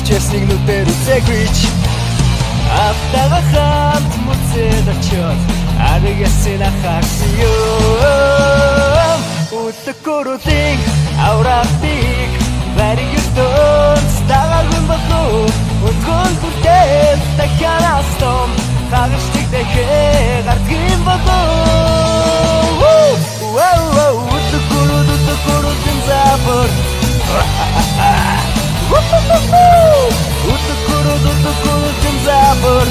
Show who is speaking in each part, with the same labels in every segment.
Speaker 1: хичээснийг нүдээр үзээгүй ч автага хамт мөцөд очоод ариг ясна харсан юм утгөрөлийг аврахтыг баригдон стагагын бохоо утгон хүртэл дахианастом хагашtig дахэ гардгийн бохоо утгөрөлтэн запор утгөрөлтэн запор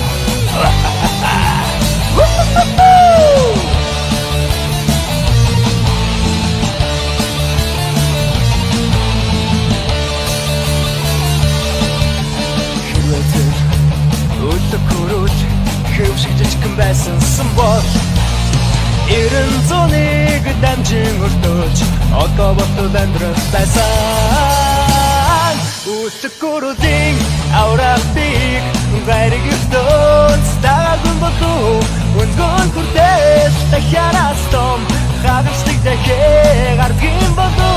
Speaker 1: утгөрөл хэвшиг жижигхэн байсан бол 90-ыг дамжин өртөөж одоо ботод амьдрах байсан утгөрөлийг аврахтыг баригдон стагагын бохоо үнгон хүртэл дахианастом хагашtig дахэ гардгийн бохоо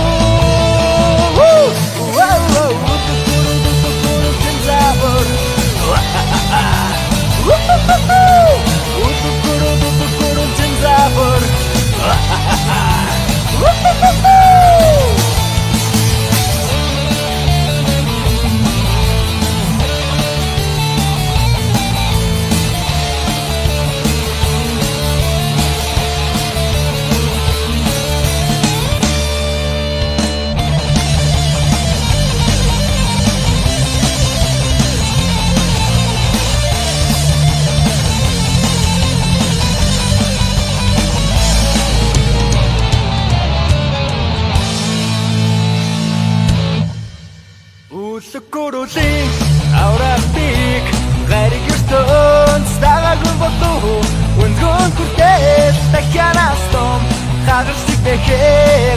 Speaker 1: утгөрөлтэн запор утгөрөлтэн запор утгөрөлийг аврахтыг баригдон стагагын бохоо үнгон хүртэл дахианастом хагашtig дахэ